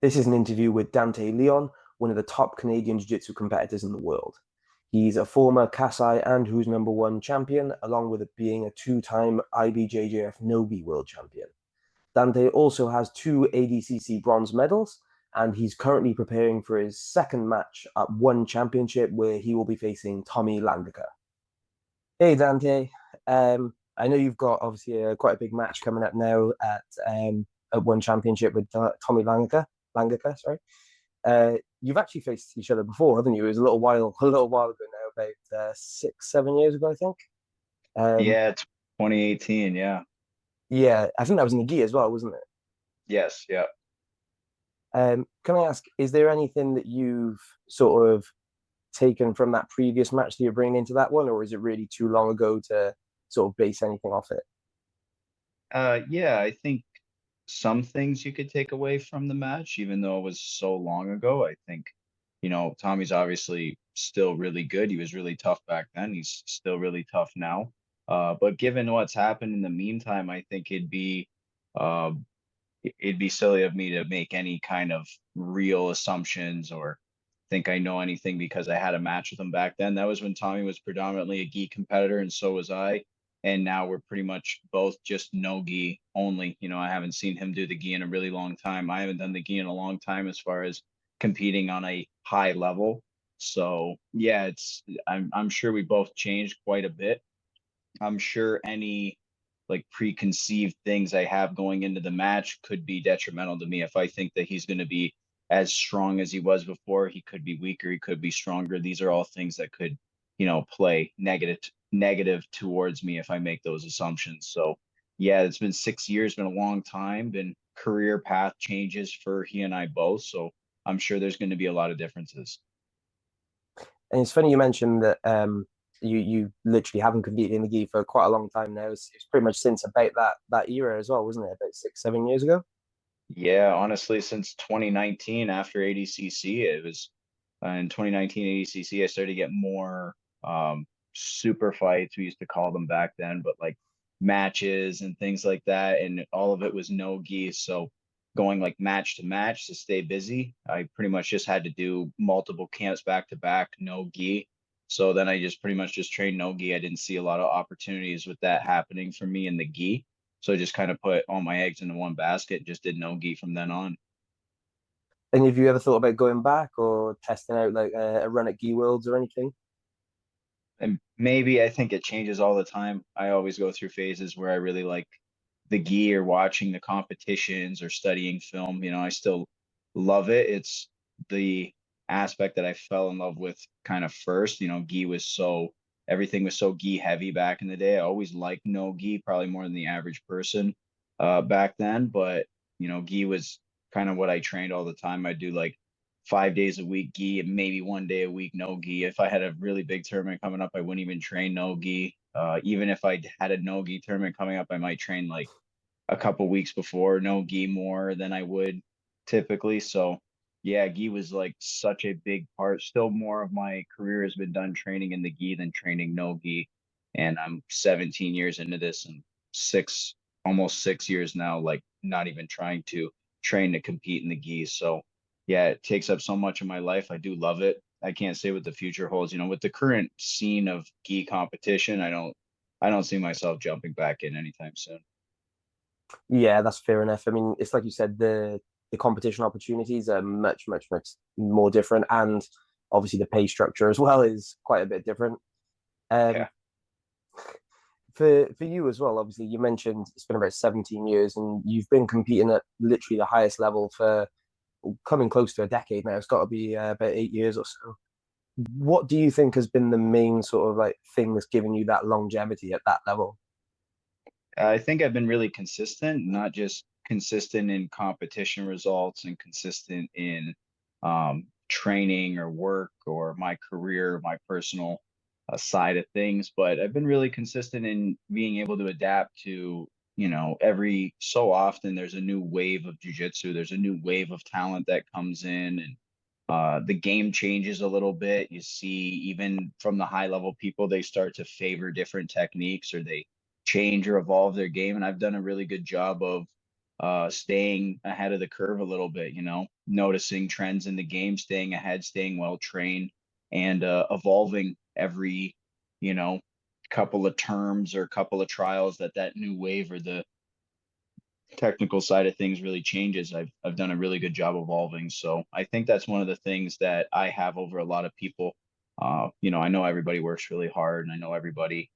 This is an interview with Dante Leon, one of the top Canadian Jiu-Jitsu competitors in the world. He's a former KASAI and Who's Number One champion, along with being a two-time IBJJF no-gi world champion. Dante also has two ADCC bronze medals, and he's currently preparing for his second match at One Championship, where he will be facing Tommy Langaker. Hey, Dante. I know you've got obviously quite a big match coming up now at One Championship with Tommy Langaker. Langaker, sorry. You've actually faced each other before, haven't you? It was a little while ago now, about 6, 7 years ago, I think. Yeah, 2018. Yeah. Yeah, I think that was in the gi as well, wasn't it? Yes. Yeah. Can I ask, is there anything that you've sort of taken from that previous match that you're bringing into that one, or is it really too long ago to sort of base anything off it? Yeah, I think some things you could take away from the match, even though it was so long ago. I think, Tommy's obviously still really good. He was really tough back then. He's still really tough now. But given what's happened in the meantime, I think uh, it'd be silly of me to make any kind of real assumptions or think I know anything because I had a match with him back then. That was when Tommy was predominantly a gi competitor, and so was I. And now we're pretty much both just no gi only. I haven't seen him do the gi in a really long time. I haven't done the gi in a long time as far as competing on a high level. So yeah, I'm sure we both changed quite a bit. I'm sure any like preconceived things I have going into the match could be detrimental to me. If I think that he's going to be as strong as he was before, he could be weaker, he could be stronger. These are all things that could, play negative towards me if I make those assumptions. So yeah, it's been 6 years, been a long time, been career path changes for he and I both. So I'm sure there's going to be a lot of differences. And it's funny you mentioned that you literally haven't competed in the gi for quite a long time now. It's pretty much since about that era as well, wasn't it? About 6, 7 years ago. Yeah, honestly, since 2019, after ADCC, it was in 2019 ADCC, I started to get more super fights. We used to call them back then, but like matches and things like that. And all of it was no gi. So going like match to match to stay busy, I pretty much just had to do multiple camps back to back, no gi. So then I just pretty much just trained no gi. I didn't see a lot of opportunities with that happening for me in the gi. So I just kind of put all my eggs into one basket and just did no gi from then on. And have you ever thought about going back or testing out like a run at gi worlds or anything? And maybe I think it changes all the time. I always go through phases where I really like the gi or watching the competitions or studying film. I still love it. It's the aspect that I fell in love with kind of first. Gi was everything was so gi heavy back in the day. I always liked no gi, probably more than the average person back then. But, gi was kind of what I trained all the time. I do like 5 days a week gi and maybe one day a week no gi. If I had a really big tournament coming up, I wouldn't even train no gi. Even if I had a no gi tournament coming up, I might train like a couple weeks before no gi more than I would typically. So yeah, gi was like such a big part. Still more of my career has been done training in the gi than training no gi. And I'm 17 years into this and almost 6 years now, like not even trying to train to compete in the gi. So yeah, it takes up so much of my life. I do love it. I can't say what the future holds. With the current scene of gi competition, I don't see myself jumping back in anytime soon. Yeah, that's fair enough. I mean, it's like you said, the competition opportunities are much, much, much more different, and obviously the pay structure as well is quite a bit different. Um, Yeah. for you as well, obviously you mentioned it's been about 17 years, and you've been competing at literally the highest level for coming close to a decade now. It's got to be about 8 years or so. What do you think has been the main sort of like thing that's given you that longevity at that level? I think I've been really consistent, not just consistent in competition results and consistent in training or work or my career, my personal side of things, but I've been really consistent in being able to adapt to, every so often there's a new wave of jujitsu, there's a new wave of talent that comes in and the game changes a little bit. You see, even from the high level people, they start to favor different techniques or they change or evolve their game. And I've done a really good job of staying ahead of the curve a little bit, noticing trends in the game, staying ahead, staying well trained, and evolving every, you know, couple of terms or couple of trials that new wave or the technical side of things really changes. I've done a really good job evolving. So I think that's one of the things that I have over a lot of people. I know everybody works really hard and I know everybody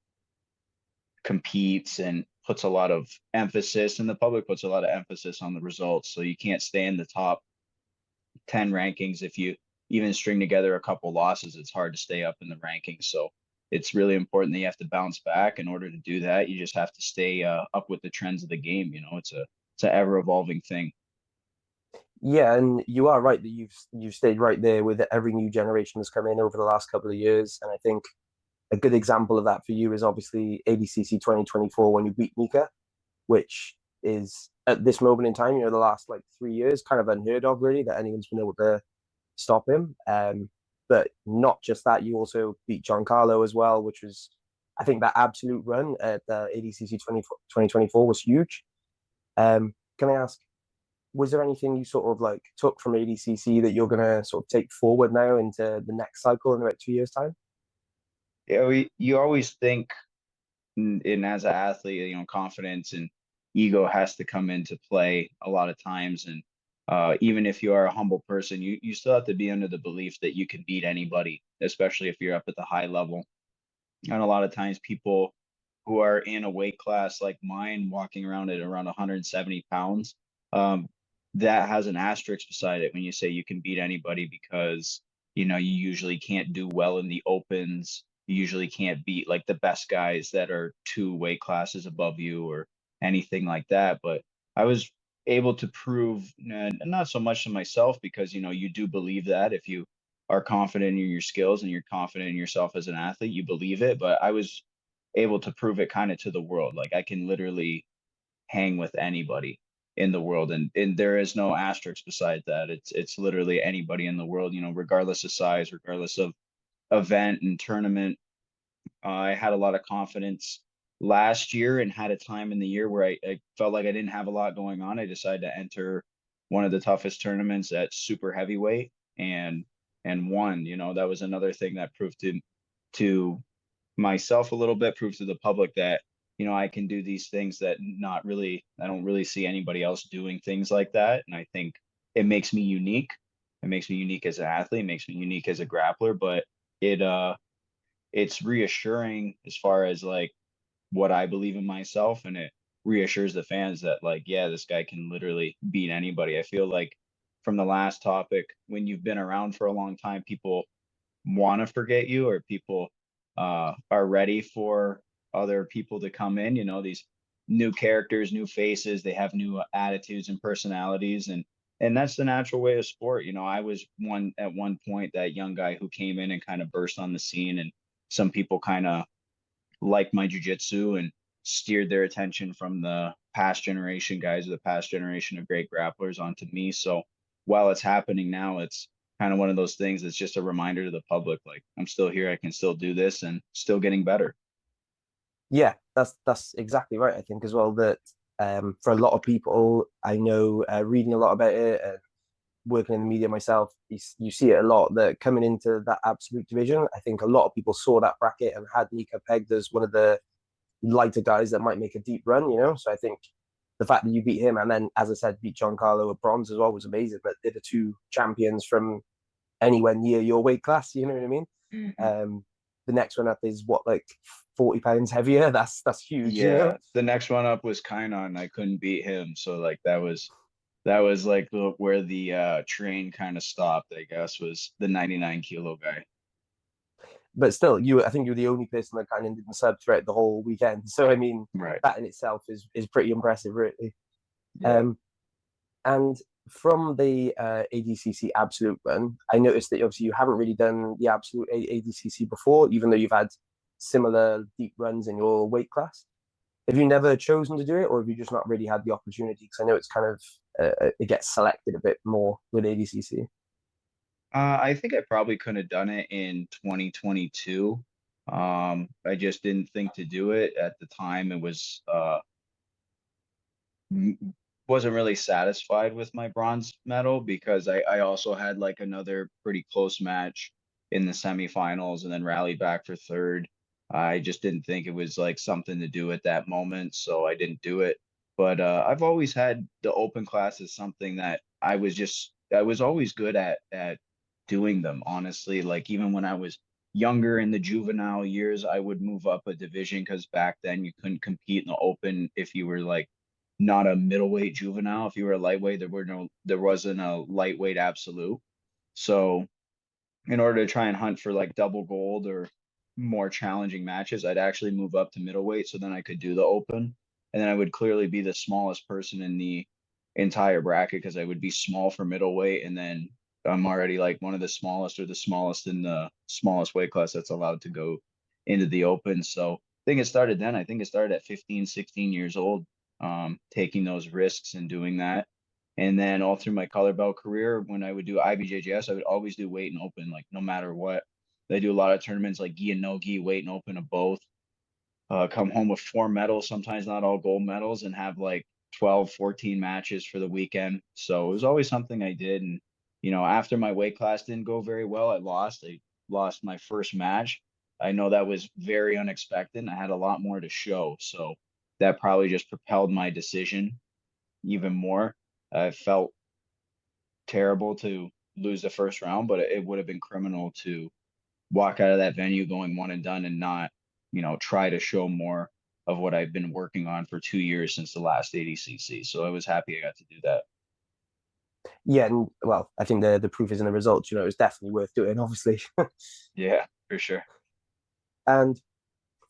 competes and puts a lot of emphasis, and the public puts a lot of emphasis on the results. So you can't stay in the top 10 rankings if you even string together a couple losses. It's hard to stay up in the rankings. So it's really important that you have to bounce back. In order to do that, you just have to stay up with the trends of the game. It's an ever evolving thing. Yeah, and you are right that you've stayed right there with every new generation that's come in over the last couple of years. And I think a good example of that for you is obviously ADCC 2024 when you beat Mika, which is at this moment in time, the last like 3 years, kind of unheard of really that anyone's been able to stop him. But not just that, you also beat Giancarlo as well, which was, I think, that absolute run at the ADCC 2024 was huge. Can I ask, was there anything you sort of like took from ADCC that you're going to sort of take forward now into the next cycle in about 2 years' time? Yeah, you always think in as an athlete, confidence and ego has to come into play a lot of times. And even if you are a humble person, you still have to be under the belief that you can beat anybody, especially if you're up at the high level. And a lot of times people who are in a weight class like mine, walking around at around 170 pounds, um, that has an asterisk beside it when you say you can beat anybody, because you usually can't do well in the opens. You usually can't beat like the best guys that are two weight classes above you or anything like that. But I was able to prove, not so much to myself, because you do believe that if you are confident in your skills and you're confident in yourself as an athlete, you believe it. But I was able to prove it kind of to the world. Like I can literally hang with anybody in the world, and there is no asterisk beside that. It's literally anybody in the world, regardless of size, regardless of event and tournament. I had a lot of confidence last year and had a time in the year where I felt like I didn't have a lot going on. I decided to enter one of the toughest tournaments at super heavyweight and won. That was another thing that proved to myself a little bit, proved to the public that I can do these things that I don't really see anybody else doing things like that. And I think it makes me unique. It makes me unique as an athlete, it makes me unique as a grappler. But it it's reassuring as far as like what I believe in myself, and it reassures the fans that, like, yeah, this guy can literally beat anybody. I feel like from the last topic, when you've been around for a long time, people want to forget you, or people are ready for other people to come in. These new characters, new faces, they have new attitudes and personalities, and that's the natural way of sport. I was one at one point, that young guy who came in and kind of burst on the scene, and some people kind of liked my jujitsu and steered their attention from the past generation guys or the past generation of great grapplers onto me. So while it's happening now, it's kind of one of those things that's just a reminder to the public, like, I'm still here, I can still do this, and still getting better. Yeah, that's exactly right. I think as well that for a lot of people, I know reading a lot about it and working in the media myself, you see it a lot that coming into that absolute division, I think a lot of people saw that bracket and had Nika pegged as one of the lighter guys that might make a deep run. So I think the fact that you beat him and then, as I said, beat Giancarlo at bronze as well was amazing. But they're the two champions from anywhere near your weight class. You know what I mean? Mhm. The next one up is what, like 40 pounds heavier. That's huge. Yeah, the next one up was Kainon. I couldn't beat him, so like that was like where the train kind of stopped, I guess, was the 99 kilo guy. But still, I think you're the only person that kind of didn't sub throughout the whole weekend. So I mean, Right. that in itself is pretty impressive, really. Yeah. Um, and from the ADCC Absolute run, I noticed that obviously you haven't really done the Absolute ADCC before, even though you've had similar deep runs in your weight class. Have you never chosen to do it, or have you just not really had the opportunity? Because I know it's kind of it gets selected a bit more with ADCC. I think I probably couldn't have done it in 2022. I just didn't think to do it at the time. It was wasn't really satisfied with my bronze medal because I also had like another pretty close match in the semifinals and then rallied back for third. I just didn't think it was like something to do at that moment, so I didn't do it. But I've always had the open class as something that I was always good at doing them, honestly. Like even when I was younger in the juvenile years, I would move up a division because back then you couldn't compete in the open if you were like not a middleweight juvenile. If you were a lightweight, there wasn't a lightweight absolute. So in order to try and hunt for like double gold or more challenging matches, I'd actually move up to middleweight so then I could do the open. And then I would clearly be the smallest person in the entire bracket because I would be small for middleweight. And then I'm already like one of the smallest or the smallest in the smallest weight class that's allowed to go into the open. So I think it started then. I think it started at 15, 16 years old, taking those risks and doing that. And then all through my color belt career, when I would do IBJJS, I would always do weight and open, like no matter what. They do a lot of tournaments like gi and no gi, weight and open of both. Come home with 4 medals, sometimes not all gold medals, and have like 12, 14 matches for the weekend. So it was always something I did. And, after my weight class didn't go very well, I lost. I lost my first match. I know that was very unexpected. I had a lot more to show. So that probably just propelled my decision even more. I felt terrible to lose the first round, but it would have been criminal to walk out of that venue going one and done and not, try to show more of what I've been working on for 2 years since the last ADCC. So I was happy I got to do that. Yeah, and well, I think the proof is in the results. It's definitely worth doing, obviously. Yeah, for sure. And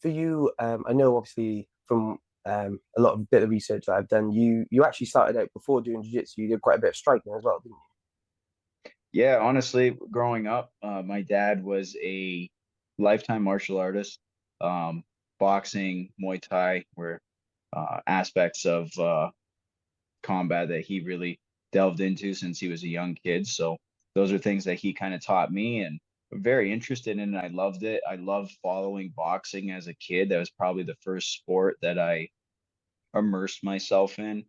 for you, I know obviously from a lot of bit of research that I've done, you actually started out before doing jiu-jitsu. You did quite a bit of striking as well, didn't Yeah, honestly, growing up, my dad was a lifetime martial artist. Um, Boxing, Muay Thai were aspects of combat that he really delved into since he was a young kid. So those are things that he kind of taught me and very interested in. And I loved it. I loved following boxing as a kid. That was probably the first sport that I immersed myself in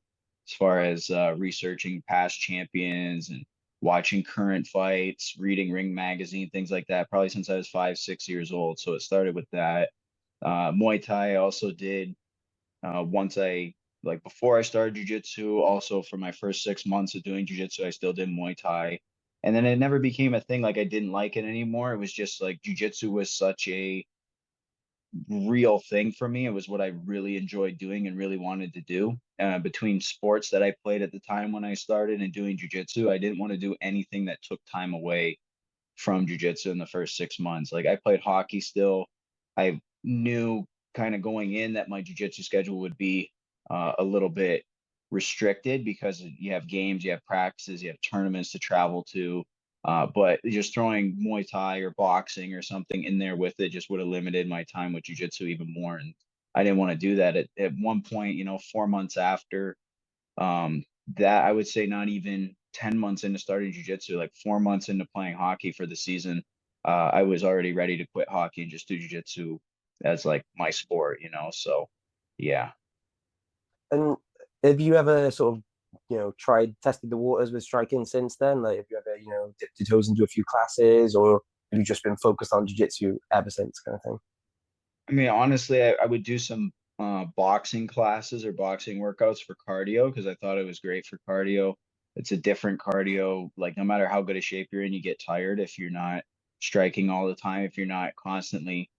as far as researching past champions and watching current fights, reading Ring Magazine, things like that, probably since I was 5, 6 years old. So it started with that. Muay Thai I also did once I like before I started jujitsu, also for my first 6 months of doing jujitsu, I still did Muay Thai. And then it never became a thing like I didn't like it anymore. It was just like jujitsu was such a real thing for me. It was what I really enjoyed doing and really wanted to do. Between sports that I played at the time when I started and doing jujitsu, I didn't want to do anything that took time away from jujitsu in the first 6 months. Like I played hockey still. I knew kind of going in that my jujitsu schedule would be a little bit restricted because you have games, you have practices, you have tournaments to travel to. But just throwing Muay Thai or boxing or something in there with it just would have limited my time with jujitsu even more. And I didn't want to do that. At one point, 4 months after that, I would say not even 10 months into starting jujitsu, like 4 months into playing hockey for the season, I was already ready to quit hockey and just do jujitsu as like my sport. So yeah. you? And have you ever sort of, tried tested the waters with striking since then? Like, have you ever, dipped your toes into a few classes, or have you just been focused on jiu-jitsu ever since, kind of thing? I mean, honestly, I would do some boxing classes or boxing workouts for cardio because I thought it was great for cardio. It's a different cardio. Like, no matter how good a shape you're in, you get tired if you're not striking all the time, if you're not constantly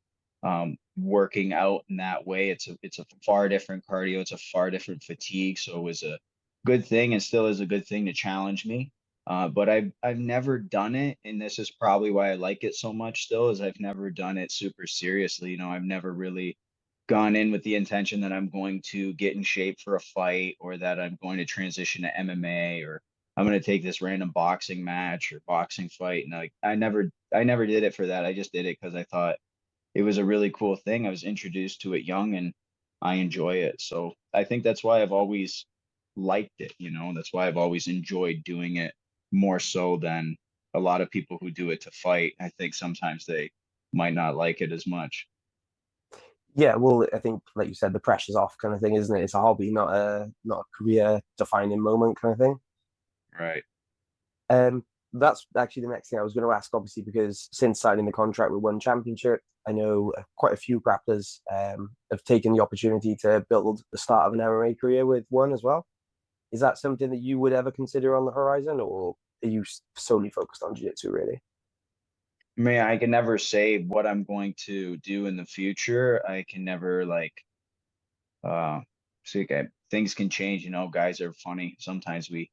working out in that way. It's a far different cardio. It's a far different fatigue. So it was a good thing and still is a good thing to challenge me. But I've never done it, and this is probably why I like it so much still, is I've never done it super seriously. I've never really gone in with the intention that I'm going to get in shape for a fight or that I'm going to transition to MMA or I'm going to take this random boxing match or boxing fight. And like I never did it for that. I just did it because I thought it was a really cool thing. I was introduced to it young and I enjoy it. So I think that's why I've always liked it. That's why I've always enjoyed doing it more so than a lot of people who do it to fight. I think sometimes they might not like it as much. Yeah, well, I think, like you said, the pressure's off kind of thing, isn't it? It's a hobby, not a career defining moment kind of thing. Right. Um, that's actually the next thing I was going to ask, obviously, because since signing the contract with One Championship, I know quite a few grapplers have taken the opportunity to build the start of an MMA career with One as well. Is that something that you would ever consider on the horizon, or are you solely focused on jiu-jitsu, really? I mean, I can never say what I'm going to do in the future. I can never like see, okay, things can change, guys are funny. Sometimes we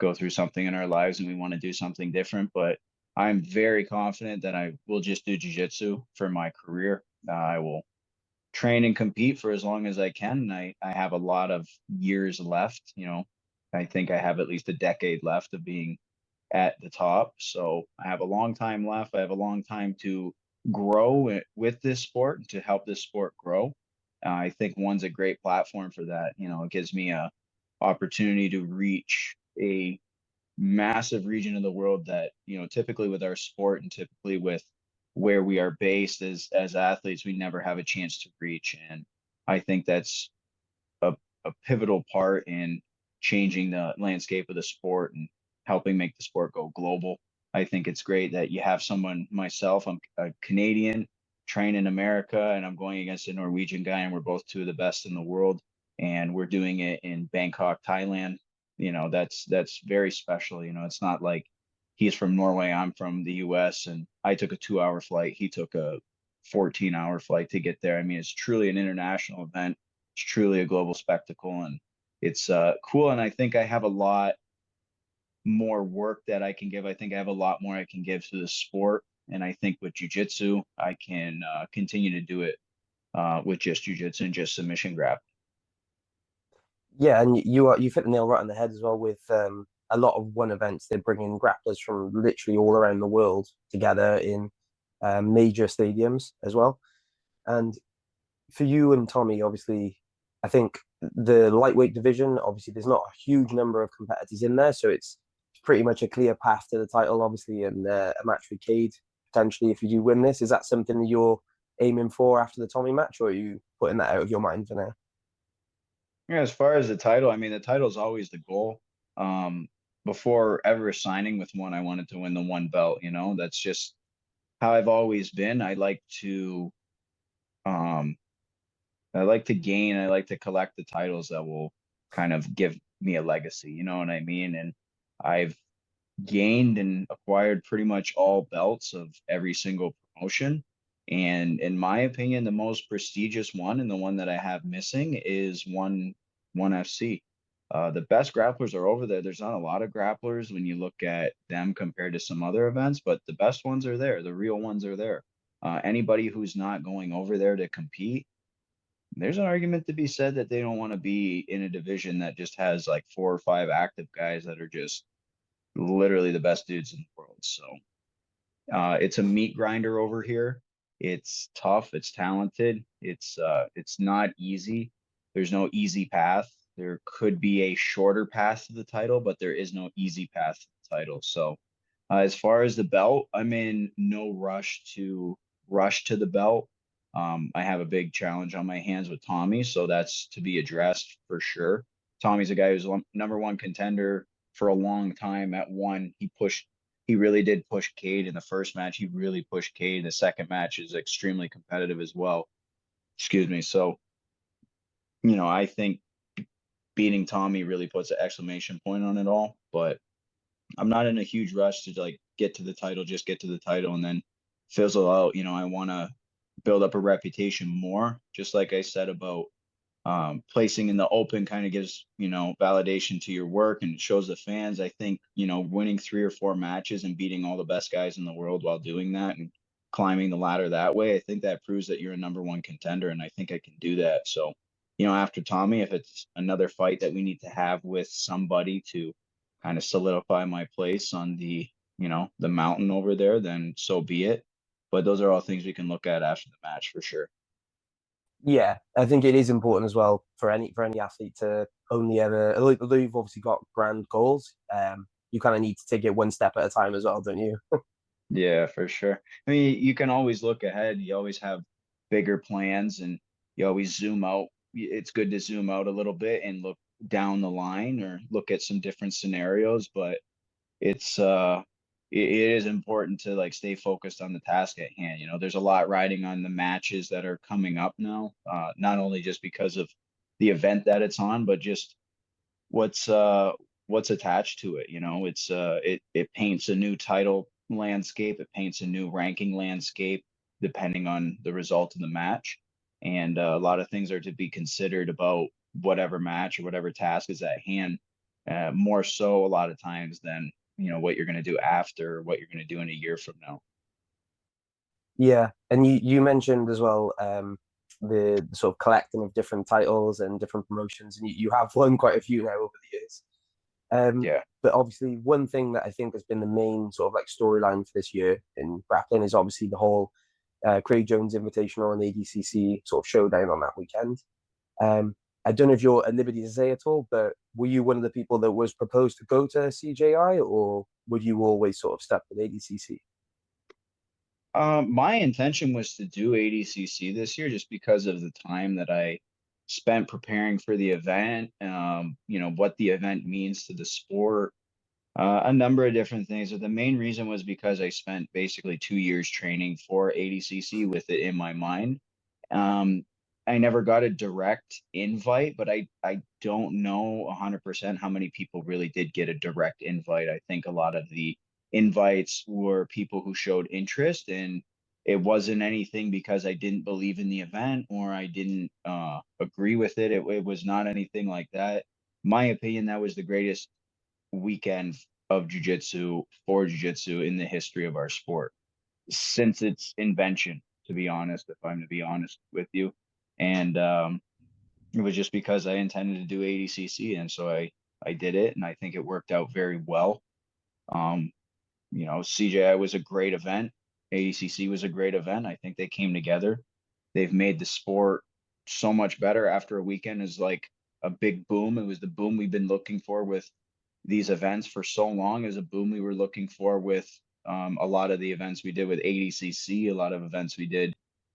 go through something in our lives and we want to do something different, but I'm very confident that I will just do jiu-jitsu for my career. I will train and compete for as long as I can. And I have a lot of years left, I think I have at least a decade left of being at the top. So I have a long time left. I have a long time to grow with this sport, to help this sport grow. I think one's a great platform for that. It gives me a opportunity to reach a massive region of the world that, typically with our sport and typically with where we are based as athletes, we never have a chance to reach. And I think that's a, a pivotal part in changing the landscape of the sport and helping make the sport go global. I think it's great that you have someone, myself, I'm a Canadian, trained in America, and I'm going against a Norwegian guy, and we're both two of the best in the world. And we're doing it in Bangkok, Thailand. That's very special. It's not like he's from Norway, I'm from the US, and I took a 2 hour flight. He took a 14-hour flight to get there. I mean, it's truly an international event. It's truly a global spectacle, and it's cool. And I think I have a lot more work that I can give. I think I have a lot more I can give to the sport. And I think with jujitsu, I can continue to do it with just jujitsu and just submission grab. Yeah, and you've hit the nail right on the head as well with a lot of One events. They're bringing grapplers from literally all around the world together in major stadiums as well. And for you and Tommy, obviously, I think the lightweight division, obviously, there's not a huge number of competitors in there, so it's pretty much a clear path to the title, obviously, and a match with Cade potentially if you do win this. Is that something that you're aiming for after the Tommy match, or are you putting that out of your mind for now? Yeah, as far as the title, I mean, the title is always the goal. Um, Before ever signing with one, I wanted to win the one belt. That's just how I've always been. Um, I like to gain, I like to collect the titles that will kind of give me a legacy, you know what I mean? And I've gained and acquired pretty much all belts of every single promotion. And in my opinion, the most prestigious one and the one that I have missing is one FC. The best grapplers are over there. There's not a lot of grapplers when you look at them compared to some other events, but the best ones are there. The real ones are there. Anybody who's not going over there to compete, there's an argument to be said that they don't want to be in a division that just has like 4 or 5 active guys that are just literally the best dudes in the world. So it's a meat grinder over here. It's tough. It's talented. It's not easy. There's no easy path. There could be a shorter path to the title, but there is no easy path to the title. So as far as the belt, I'm in no rush to the belt. I have a big challenge on my hands with Tommy, so that's to be addressed for sure. Tommy's a guy who's number one contender for a long time at one. He really did push Cade in the first match. He really pushed Cade. The second match is extremely competitive as well. Excuse me. So, I think beating Tommy really puts an exclamation point on it all. But I'm not in a huge rush to like get to the title, just get to the title and then fizzle out. I want to build up a reputation more, just like I said about placing in the open kind of gives validation to your work and shows the fans. I think winning 3 or 4 matches and beating all the best guys in the world while doing that and climbing the ladder that way, I think that proves that you're a number one contender, and I think I can do that. So after Tommy, if it's another fight that we need to have with somebody to kind of solidify my place on the mountain over there, then so be it. But those are all things we can look at after the match for sure. Yeah, I think it is important as well for any athlete to only ever, although you've obviously got grand goals, you kind of need to take it one step at a time as well, don't you? Yeah, for sure. I mean, you can always look ahead. You always have bigger plans, and you always zoom out. It's good to zoom out a little bit and look down the line or look at some different scenarios, but it's it is important to like stay focused on the task at hand. You know, there's a lot riding on the matches that are coming up now, not only just because of the event that it's on, but just what's uh what's attached to it. You know, it paints a new title landscape, it paints a new ranking landscape depending on the result of the match. And a lot of things are to be considered about whatever match or whatever task is at hand, more so a lot of times than, you know, what you're going to do after, what you're going to do in a year from now. Yeah, and you mentioned as well the sort of collecting of different titles and different promotions, and you have won quite a few now over the years. Yeah. But obviously, one thing that I think has been the main sort of like storyline for this year in grappling is obviously the whole Craig Jones Invitational and ADCC sort of showdown on that weekend. Um, I don't know if you're at liberty to say at all, but were you one of the people that was proposed to go to CJI, or would you always sort of stuck with ADCC? My intention was to do ADCC this year just because of the time that I spent preparing for the event, you know, what the event means to the sport, a number of different things. But the main reason was because I spent basically 2 years training for ADCC with it in my mind. Um, I never got a direct invite, but I don't know 100% how many people really did get a direct invite. I think a lot of the invites were people who showed interest, and it wasn't anything because I didn't believe in the event or I didn't agree with it. It was not anything like that. My opinion, that was the greatest weekend of jujitsu for jujitsu in the history of our sport since its invention, to be honest, if I'm to be honest with you. And it was just because I intended to do ADCC, and so I did it, and I think it worked out very well. Um, you know, CJI was a great event. ADCC was a great event. I think they came together. They've made the sport so much better after a weekend is like a big boom. It was the boom we've been looking for with these events for so long, as a boom we were looking for with a lot of the events we did with ADCC, a lot of events we did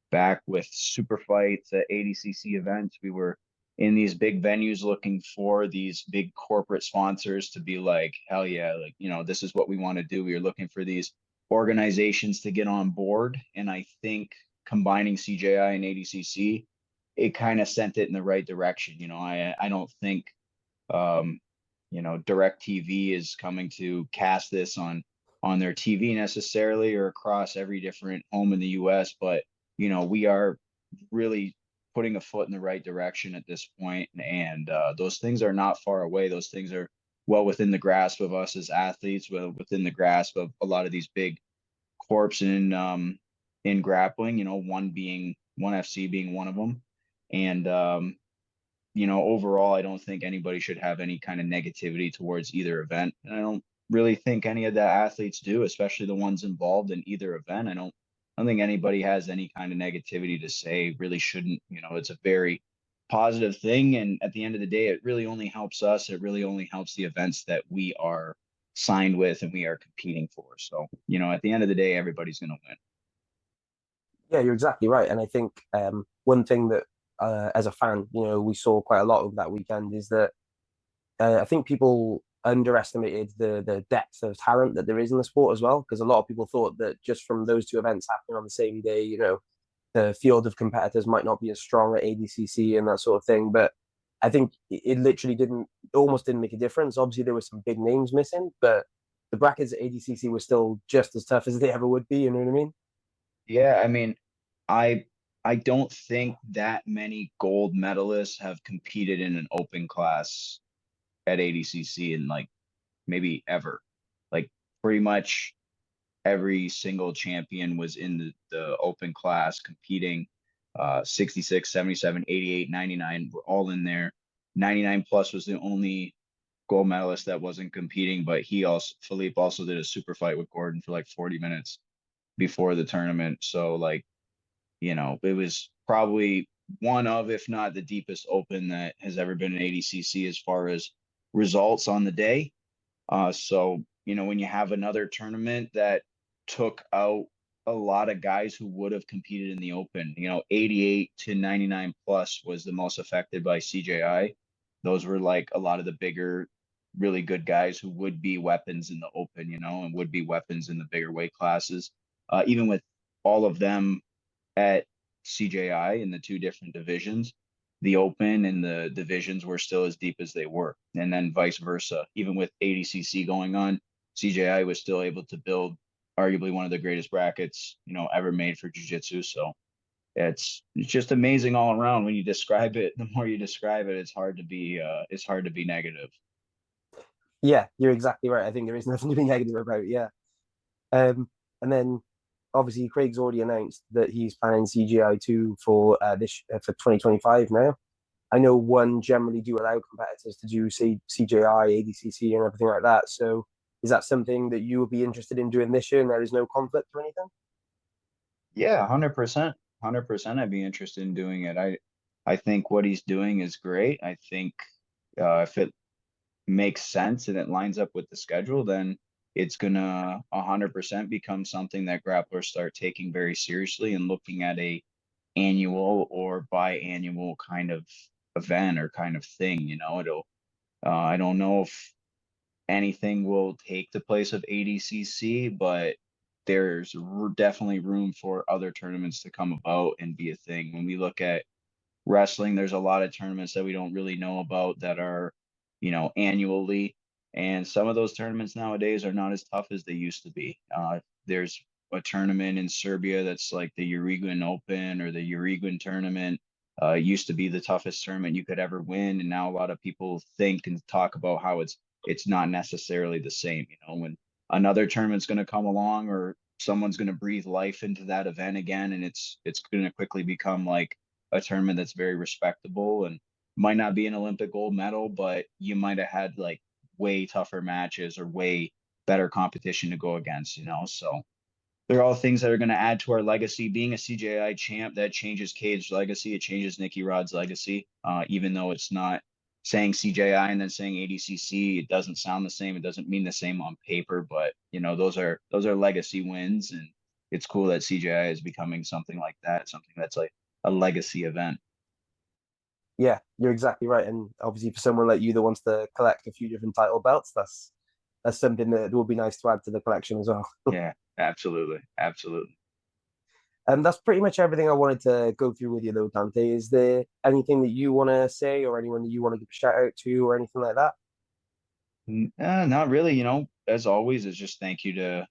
back with super fights at ADCC events. We were in these big venues looking for these big corporate sponsors to be like, hell yeah, like, you know, this is what we want to do. We were looking for these organizations to get on board. And I think combining CJI and ADCC, it kind of sent it in the right direction. You know, I don't think um, you know, direct TV is coming to cast this on their TV necessarily or across every different home in the US, but you know, we are really putting a foot in the right direction at this point, and those things are not far away. Those things are well within the grasp of us as athletes, well within the grasp of a lot of these big corps in grappling. You know, one FC being one of them, and you know, overall, I don't think anybody should have any kind of negativity towards either event. And I don't really think any of the athletes do, especially the ones involved in either event. I don't think anybody has any kind of negativity to say, really shouldn't. You know, it's a very positive thing. And at the end of the day, it really only helps us. It really only helps the events that we are signed with and we are competing for. So, you know, at the end of the day, everybody's going to win. Yeah, you're exactly right. And I think one thing that, as a fan, we saw quite a lot of that weekend is that I think people underestimated the depth of talent that there is in the sport as well, because a lot of people thought that just from those two events happening on the same day, the field of competitors might not be as strong at ADCC and that sort of thing. But I think it literally almost didn't make a difference. Obviously, there were some big names missing, but the brackets at ADCC were still just as tough as they ever would be. You know what I mean? Yeah, I mean, I I don't think that many gold medalists have competed in an open class at ADCC in like maybe ever. Like pretty much every single champion was in the open class competing. 66, 77, 88, 99 were all in there. 99 plus was the only gold medalist that wasn't competing, but Philippe also did a super fight with Gordon for like 40 minutes before the tournament. So like, you know, it was probably one of, if not the deepest open that has ever been in ADCC as far as results on the day. So, you know, when you have another tournament that took out a lot of guys who would have competed in the open. 88 to 99 plus was the most affected by CJI. Those were like a lot of the bigger, really good guys who would be weapons in the open, and would be weapons in the bigger weight classes. Even with all of them at CJI in the two different divisions, the open and the divisions were still as deep as they were. And then vice versa. Even with ADCC going on, CJI was still able to build arguably one of the greatest brackets, ever made for jiu-jitsu. So it's just amazing all around. When you describe it, the more you describe it, it's hard to be negative. Yeah, you're exactly right. I think there is nothing to be negative about. Yeah. And then obviously Craig's already announced that he's planning CGI 2 for this for 2025 now. I know one generally do allow competitors to do CJI, ADCC, and everything like that. So is that something that you would be interested in doing this year, and there is no conflict or anything? Yeah, 100%. 100% I'd be interested in doing it. I think what he's doing is great. I think if it makes sense and it lines up with the schedule, then it's gonna 100% become something that grapplers start taking very seriously and looking at a annual or biannual kind of event or kind of thing. I don't know if anything will take the place of ADCC, but there's definitely room for other tournaments to come about and be a thing. When we look at wrestling, there's a lot of tournaments that we don't really know about that are, annually. And some of those tournaments nowadays are not as tough as they used to be. There's a tournament in Serbia that's like the Uruguayan Open or the Uruguayan tournament. Used to be the toughest tournament you could ever win, and now a lot of people think and talk about how it's not necessarily the same. When another tournament's going to come along or someone's going to breathe life into that event again, and it's going to quickly become like a tournament that's very respectable and might not be an Olympic gold medal, but you might have had like way tougher matches or way better competition to go against. So they're all things that are going to add to our legacy. Being a CJI champ, that changes Cade's legacy. It changes Nicky Rod's legacy. Even though it's not saying CJI and then saying ADCC, it doesn't sound the same. It doesn't mean the same on paper, but those are legacy wins, and it's cool that CJI is becoming something like that, something that's like a legacy event. Yeah, you're exactly right. And obviously, for someone like you that wants to collect a few different title belts, that's something that would be nice to add to the collection as well. Yeah, absolutely. Absolutely. And that's pretty much everything I wanted to go through with you, though, Dante. Is there anything that you want to say, or anyone that you want to give a shout out to, or anything like that? Not really, as always, is just thank you to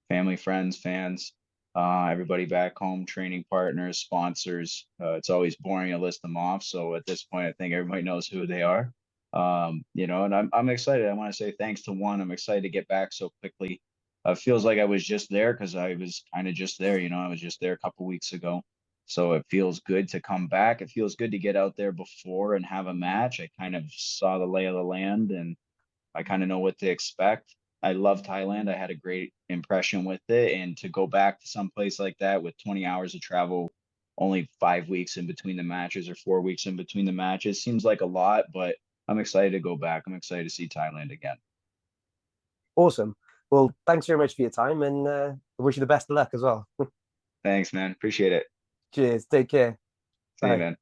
family, friends, fans, everybody back home, training partners, sponsors. It's always boring to list them off. So at this point, I think everybody knows who they are. And I'm excited. I want to say thanks to one. I'm excited to get back so quickly. It feels like I was just there because I was kind of just there. I was just there a couple weeks ago. So it feels good to come back. It feels good to get out there before and have a match. I kind of saw the lay of the land and I kind of know what to expect. I love Thailand. I had a great impression with it. And to go back to some place like that with 20 hours of travel, only 5 weeks in between the matches or 4 weeks in between the matches seems like a lot, but I'm excited to go back. I'm excited to see Thailand again. Awesome. Well, thanks very much for your time, and I wish you the best of luck as well. Thanks, man. Appreciate it. Cheers. Take care. See you, Bye. man.